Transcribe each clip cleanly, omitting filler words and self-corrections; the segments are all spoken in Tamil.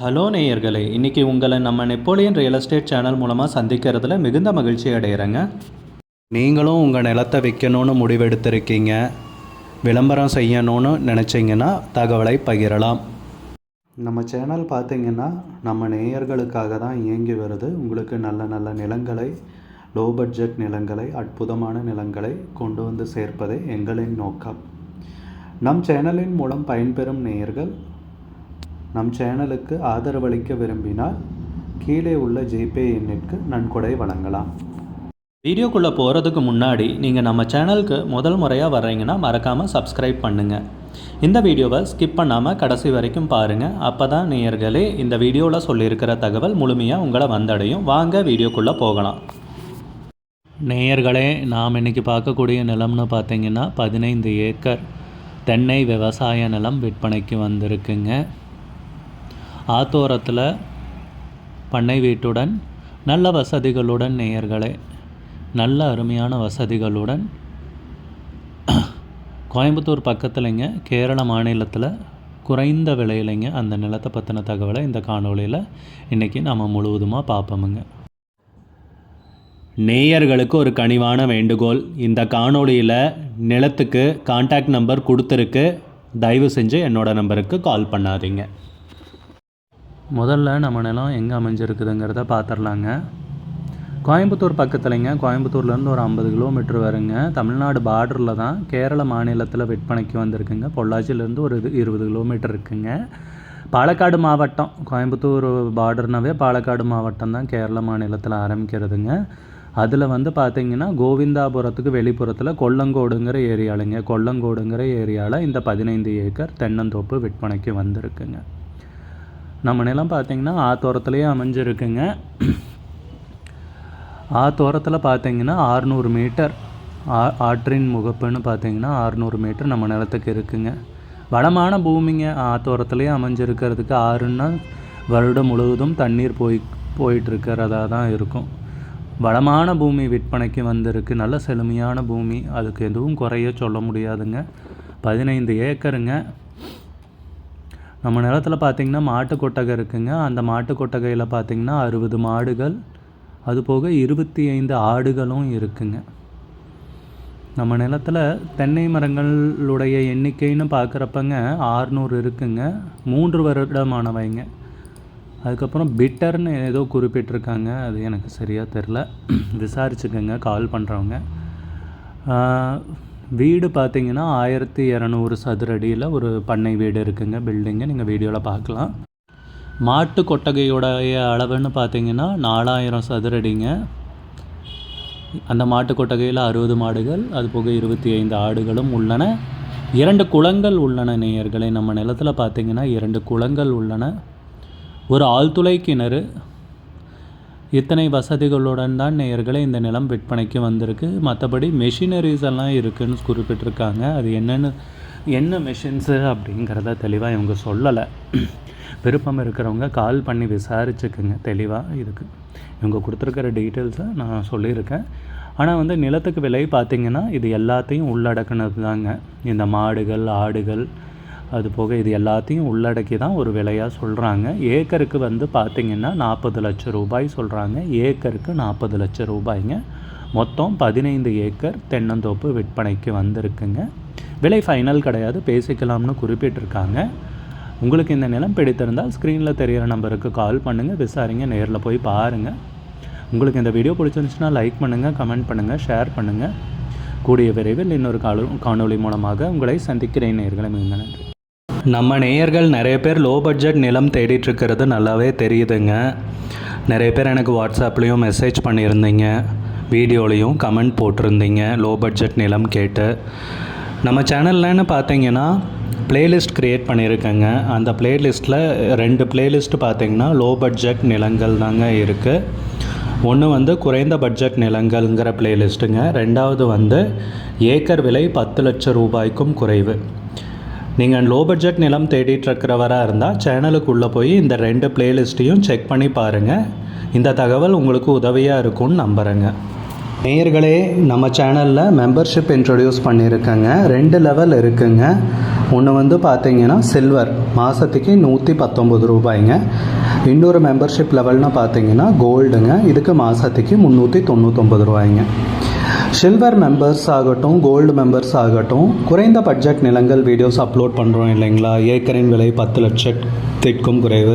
ஹலோ நேயர்களே, இன்றைக்கி உங்களை நம்ம நெப்போலியன் ரியல் எஸ்டேட் சேனல் மூலமாக சந்திக்கிறதுல மிகுந்த மகிழ்ச்சி அடைகிறேங்க. நீங்களும் உங்கள் நிலத்தை விற்கணும்னு முடிவெடுத்திருக்கீங்க, விளம்பரம் செய்யணும்னு நினச்சிங்கன்னா தகவலை பகிரலாம். நம்ம சேனல் பார்த்திங்கன்னா நம்ம நேயர்களுக்காக தான் இயங்கி வருது. உங்களுக்கு நல்ல நல்ல நிலங்களை, லோ பட்ஜெட் நிலங்களை, அற்புதமான நிலங்களை கொண்டு வந்து சேர்ப்பதே எங்களின் நோக்கம். நம் சேனலின் மூலம் பயன்பெறும் நேயர்கள் நம் சேனலுக்கு ஆதரவளிக்க விரும்பினால் கீழே உள்ள ஜிபே எண்ணிற்கு நன்கொடை வழங்கலாம். வீடியோக்குள்ளே போகிறதுக்கு முன்னாடி நீங்கள் நம்ம சேனலுக்கு முதல் முறையாக வர்றீங்கன்னா மறக்காமல் சப்ஸ்கிரைப் பண்ணுங்கள். இந்த வீடியோவை ஸ்கிப் பண்ணாமல் கடைசி வரைக்கும் பாருங்கள். அப்போ தான் நேயர்களே இந்த வீடியோவில் சொல்லியிருக்கிற தகவல் முழுமையாக உங்களை வந்தடையும். வாங்க வீடியோக்குள்ளே போகலாம். நேயர்களே, நாம் இன்றைக்கி பார்க்கக்கூடிய நிலம்னு பார்த்தீங்கன்னா 15 ஏக்கர் தென்னை விவசாய நிலம் விற்பனைக்கு வந்திருக்குங்க. ஆத்தோரத்தில் பண்ணை வீட்டுடன் நல்ல வசதிகளுடன் நேயர்களே, நல்ல அருமையான வசதிகளுடன் கோயம்புத்தூர் பக்கத்துலைங்க, கேரள மாநிலத்தில் குறைந்த விலையிலைங்க அந்த நிலத்தை பற்றின தகவலை இந்த காணொலியில் இன்றைக்கி நம்ம முழுவதுமாக பார்ப்போமுங்க. நேயர்களுக்கு ஒரு கனிவான வேண்டுகோள், இந்த காணொலியில் நிலத்துக்கு கான்டாக்ட் நம்பர் கொடுத்துருக்கு, தயவு செஞ்சு என்னோடய நம்பருக்கு கால் பண்ணாதீங்க. முதல்ல நம்ம நிலம் எங்கே அமைஞ்சிருக்குதுங்கிறத பார்த்துடலாங்க. கோயம்புத்தூர் பக்கத்துலைங்க, கோயம்புத்தூர்லேருந்து ஒரு 50 கிலோமீட்டர் வருங்க. தமிழ்நாடு பார்டரில் தான், கேரள மாநிலத்தில் விற்பனைக்கு வந்திருக்குங்க. பொள்ளாச்சியிலேருந்து ஒரு 20 கிலோமீட்டர் இருக்குங்க. பாலக்காடு மாவட்டம், கோயம்புத்தூர் பார்டர்னாவே பாலக்காடு மாவட்டம் தான் கேரள மாநிலத்தில் ஆரம்பிக்கிறதுங்க. அதில் வந்து பார்த்திங்கன்னா கோவிந்தாபுரத்துக்கு வெளிப்புறத்தில் கொல்லங்கோடுங்கிற ஏரியாவில் இந்த 15 ஏக்கர் தென்னந்தோப்பு விற்பனைக்கு வந்திருக்குங்க. நம்ம நிலம் பார்த்திங்கன்னா ஆத்தோரத்துலேயே அமைஞ்சிருக்குங்க. ஆத்தோரத்தில் பார்த்திங்கன்னா 600 மீட்டர் ஆற்றின் முகப்புன்னு பார்த்திங்கன்னா 600 மீட்டர் நம்ம நிலத்துக்கு இருக்குங்க. வளமான பூமிங்க. ஆத்தோரத்துலேயே அமைஞ்சிருக்கிறதுக்கு ஆறுன்னா வருடம் முழுவதும் தண்ணீர் போயிட்டுருக்கிறதா தான் இருக்கும். வளமான பூமி விற்பனைக்கு வந்திருக்கு. நல்ல செழுமையான பூமி, அதுக்கு எதுவும் குறைய சொல்ல முடியாதுங்க. 15 ஏக்கருங்க. நம்ம நிலத்தில் பார்த்திங்கன்னா மாட்டு கொட்டகை இருக்குங்க. அந்த மாட்டு கொட்டகையில் பார்த்திங்கன்னா 60 மாடுகள், அதுபோக 25 ஆடுகளும் இருக்குங்க. நம்ம நிலத்தில் தென்னை மரங்களுடைய எண்ணிக்கைன்னு பார்க்குறப்பங்க 600 இருக்குங்க. 3 வருடமானவைங்க. அதுக்கப்புறம் பிட்டர்னு ஏதோ குறிப்பிட்டிருக்காங்க, அது எனக்கு சரியாக தெரில, விசாரிச்சுக்கோங்க கால் பண்ணுறவங்க. வீடு பார்த்திங்கன்னா 1200 சதுர அடியில் ஒரு பண்ணை வீடு இருக்குங்க, பில்டிங்கு. நீங்கள் வீடியோவில் பார்க்கலாம். மாட்டு கொட்டகையோடைய அளவுன்னு பார்த்திங்கன்னா 4000 சதுர அடிங்க. அந்த மாட்டு கொட்டகையில் 60 மாடுகள், அதுபோக 25 ஆடுகளும் உள்ளன. 2 குளங்கள் உள்ளன நேயர்களே. நம்ம நிலத்தில் பார்த்திங்கன்னா 2 குளங்கள் உள்ளன, ஒரு ஆழ்துளை கிணறு. இத்தனை வசதிகளுடன் தான் நேயர்களே இந்த நிலம் விற்பனைக்கு வந்திருக்கு. மற்றபடி மெஷினரிஸ் எல்லாம் இருக்குதுன்னு குறிப்பிட்டிருக்காங்க. அது என்ன மெஷின்ஸு அப்படிங்கிறத தெளிவாக இவங்க சொல்லலை. விருப்பம் இருக்கிறவங்க கால் பண்ணி விசாரிச்சுக்குங்க தெளிவாக. இதுக்கு இவங்க கொடுத்துருக்கிற டீட்டெயில்ஸை நான் சொல்லியிருக்கேன். ஆனால் வந்து நிலத்துக்கு விலை பார்த்திங்கன்னா இது எல்லாத்தையும் உள்ளடக்குனது தாங்க. இந்த மாடுகள், ஆடுகள், அது போக இது எல்லாத்தையும் உள்ளடக்கி தான் ஒரு விலையாக சொல்கிறாங்க. ஏக்கருக்கு வந்து பார்த்திங்கன்னா 40 லட்சம் ரூபாய் சொல்கிறாங்க. ஏக்கருக்கு 40 லட்சம் ரூபாய்ங்க. மொத்தம் 15 ஏக்கர் தென்னந்தோப்பு விற்பனைக்கு வந்திருக்குங்க. விலை ஃபைனல் கிடையாது, பேசிக்கலாம்னு குறிப்பிட்டிருக்காங்க. உங்களுக்கு இந்த நிலம் பிடித்திருந்தால் ஸ்க்ரீனில் தெரிகிற நம்பருக்கு கால் பண்ணுங்கள், விசாரிங்க, நேரில் போய் பாருங்கள். உங்களுக்கு இந்த வீடியோ பிடிச்சிருந்துச்சுன்னா லைக் பண்ணுங்கள், கமெண்ட் பண்ணுங்கள், ஷேர் பண்ணுங்கள். கூடிய விரைவில் இன்னொரு காணொளி மூலமாக உங்களை சந்திக்கிறேன் நேயர்களே. மிகுந்த நன்றி. நம்ம நேயர்கள் நிறைய பேர் லோ பட்ஜெட் நிலம் தேடிட்டுருக்கிறது நல்லாவே தெரியுதுங்க. நிறைய பேர் எனக்கு வாட்ஸ்அப்லேயும் மெசேஜ் பண்ணியிருந்தீங்க, வீடியோலையும் கமெண்ட் போட்டிருந்தீங்க லோ பட்ஜெட் நிலம் கேட்டு. நம்ம சேனல்லன்னு பார்த்தீங்கன்னா ப்ளேலிஸ்ட் க்ரியேட் பண்ணியிருக்கேங்க. அந்த ப்ளேலிஸ்ட்டில் 2 ப்ளேலிஸ்ட் பார்த்திங்கன்னா லோ பட்ஜெட் நிலங்கள் தாங்க இருக்குது. ஒன்று வந்து குறைந்த பட்ஜெட் நிலங்கள்ங்கிற ப்ளேலிஸ்ட்டுங்க. ரெண்டாவது வந்து ஏக்கர் விலை 10 லட்சம் ரூபாய்க்கும் குறைவு. நீங்கள் லோ பட்ஜெட் நிலம் தேடிட்டுருக்கிறவராக இருந்தால் சேனலுக்குள்ளே போய் இந்த 2 ப்ளேலிஸ்ட்டையும் செக் பண்ணி பாருங்கள். இந்த தகவல் உங்களுக்கு உதவியாக இருக்கும்னு நம்புகிறேங்க. நேயர்களே, நம்ம சேனலில் மெம்பர்ஷிப் இன்ட்ரடியூஸ் பண்ணியிருக்கேங்க. 2 லெவல் இருக்குங்க. ஒன்று வந்து பார்த்தீங்கன்னா சில்வர், மாதத்துக்கு 119 ரூபாய்ங்க. இன்னொரு மெம்பர்ஷிப் லெவல்னு பார்த்தீங்கன்னா கோல்டுங்க, இதுக்கு மாதத்துக்கு 399 ரூபாய்ங்க. சில்வர் மெம்பர்ஸ் ஆகட்டும், கோல்டு மெம்பர்ஸ் ஆகட்டும், குறைந்த பட்ஜெட் நிலங்கள் வீடியோஸ் அப்லோட் பண்ணுறோம் இல்லைங்களா, ஏக்கரின் விலை 10 லட்சத்திற்கும் குறைவு,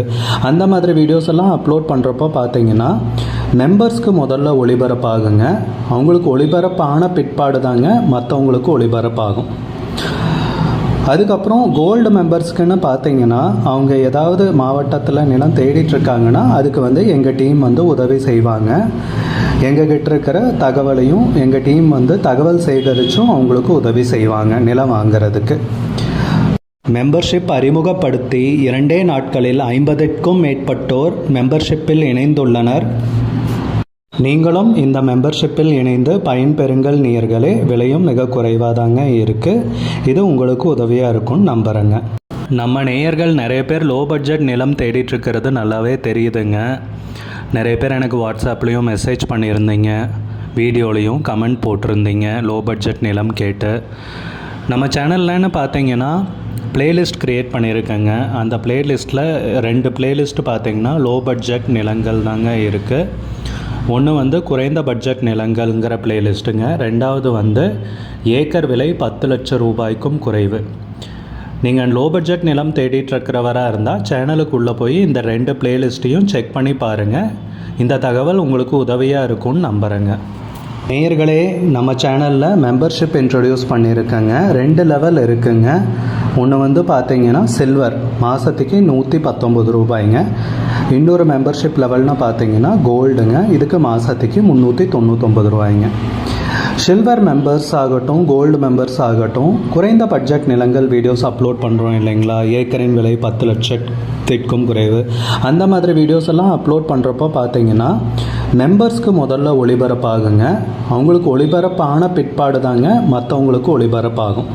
அந்த மாதிரி வீடியோஸ் எல்லாம் அப்லோட் பண்ணுறப்போ பார்த்தீங்கன்னா மெம்பர்ஸ்க்கு முதல்ல ஒளிபரப்பாகுங்க. அவங்களுக்கு ஒளிபரப்பான பிற்பாடு தாங்க மற்றவங்களுக்கு ஒளிபரப்பாகும். அதுக்கப்புறம் கோல்டு மெம்பர்ஸ்க்குன்னு பார்த்தீங்கன்னா அவங்க ஏதாவது மாவட்டத்தில் நிலம் தேடிட்டுருக்காங்கன்னா அதுக்கு வந்து எங்கள் டீம் வந்து உதவி செய்வாங்க. எங்ககிட்ட இருக்கிற தகவலையும் எங்கள் டீம் வந்து தகவல் சேகரித்தும் அவங்களுக்கு உதவி செய்வாங்க நிலம் வாங்கிறதுக்கு. மெம்பர்ஷிப் அறிமுகப்படுத்தி 2 நாட்களில் 50க்கும் மேற்பட்டோர் மெம்பர்ஷிப்பில் இணைந்துள்ளனர். நீங்களும் இந்த மெம்பர்ஷிப்பில் இணைந்து பயன்பெறுங்கள் நேயர்களே. விலையும் மிக குறைவாக தாங்க இருக்குது. இது உங்களுக்கு உதவியாக இருக்கும்னு நம்புகிறேங்க. நம்ம நேயர்கள் நிறைய பேர் லோ பட்ஜெட் நிலம் தேடிட்டுருக்கிறது நல்லாவே தெரியுதுங்க. நிறைய பேர் எனக்கு வாட்ஸ்அப்லேயும் மெசேஜ் பண்ணியிருந்தீங்க, வீடியோலையும் கமெண்ட் போட்டிருந்தீங்க லோ பட்ஜெட் நிலம் கேட்டு. நம்ம சேனல்லன்னு பார்த்தீங்கன்னா ப்ளேலிஸ்ட் க்ரியேட் பண்ணியிருக்கேங்க. அந்த ப்ளேலிஸ்ட்டில் 2 ப்ளேலிஸ்ட் பார்த்தீங்கன்னா லோ பட்ஜெட் நிலங்கள் தாங்க இருக்குது. ஒன்று வந்து குறைந்த பட்ஜெட் நிலங்கள்ங்கிற ப்ளேலிஸ்ட்டுங்க. 2வது வந்து ஏக்கர் விலை 10 லட்சம் ரூபாய்க்கும் குறைவு. நீங்கள் லோ பட்ஜெட் நிலம் தேடிட்டுருக்கிறவராக இருந்தால் சேனலுக்குள்ளே போய் இந்த 2 ப்ளேலிஸ்ட்டையும் செக் பண்ணி பாருங்கள். இந்த தகவல் உங்களுக்கு உதவியாக இருக்கும்னு நம்புகிறேங்க. நேயர்களே, நம்ம சேனலில் மெம்பர்ஷிப் இன்ட்ரடியூஸ் பண்ணியிருக்கேங்க. 2 லெவல் இருக்குங்க. ஒன்று வந்து பார்த்தீங்கன்னா சில்வர், மாதத்துக்கு 119 ரூபாய்ங்க. இன்னொரு மெம்பர்ஷிப் லெவல்னு பார்த்தீங்கன்னா கோல்டுங்க, இதுக்கு மாதத்துக்கு 399 ரூபாய்ங்க. சில்வர் மெம்பர்ஸ் ஆகட்டும், கோல்டு மெம்பர்ஸ் ஆகட்டும், குறைந்த பட்ஜெட் நிலங்கள் வீடியோஸ் அப்லோட் பண்ணுறோம் இல்லைங்களா, ஏக்கரின் விலை 10 லட்சத்திற்கும் குறைவு, அந்த மாதிரி வீடியோஸ் எல்லாம் அப்லோட் பண்ணுறப்போ பார்த்தீங்கன்னா மெம்பர்ஸ்க்கு முதல்ல ஒளிபரப்பாகுங்க. அவங்களுக்கு ஒளிபரப்பான பிற்பாடு தாங்க மற்றவங்களுக்கு ஒளிபரப்பாகும்.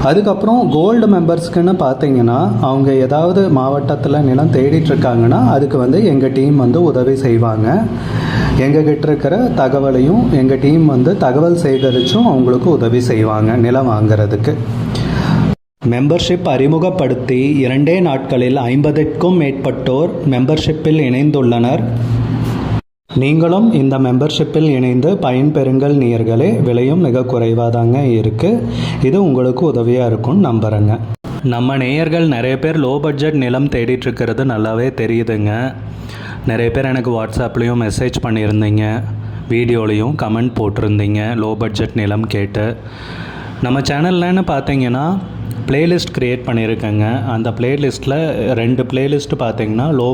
அதுக்கப்புறம் கோல்டு மெம்பர்ஸ்க்குன்னு பார்த்தீங்கன்னா அவங்க ஏதாவது மாவட்டத்தில் நிலம் தேடிட்டுருக்காங்கன்னா அதுக்கு வந்து எங்கள் டீம் வந்து உதவி செய்வாங்க. எங்ககிட்ட இருக்கிற தகவலையும் எங்கள் டீம் வந்து தகவல் சேகரித்தும் அவங்களுக்கு உதவி செய்வாங்க நிலம் வாங்கிறதுக்கு. மெம்பர்ஷிப் அறிமுகப்படுத்தி 2 நாட்களில் 50க்கும் மேற்பட்டோர் மெம்பர்ஷிப்பில் இணைந்துள்ளனர். நீங்களும் இந்த மெம்பர்ஷிப்பில் இணைந்து பயன்பெறுங்கள் நேயர்களே. விலையும் மிக குறைவாக தாங்க இருக்குது. இது உங்களுக்கு உதவியாக இருக்கும்னு நம்புகிறேங்க. நம்ம நேயர்கள் நிறைய பேர் லோ பட்ஜெட் நிலம் தேடிட்டுருக்கிறது நல்லாவே தெரியுதுங்க. நிறைய பேர் எனக்கு வாட்ஸ்அப்லேயும் மெசேஜ் பண்ணியிருந்தீங்க, வீடியோலையும் கமெண்ட் போட்டிருந்தீங்க லோ பட்ஜெட் நிலம் கேட்டு. நம்ம சேனல்லன்னு பார்த்தீங்கன்னா ப்ளேலிஸ்ட் க்ரியேட் பண்ணியிருக்கேங்க. அந்த ப்ளேலிஸ்ட்டில் 2 ப்ளேலிஸ்ட் பார்த்தீங்கன்னா லோ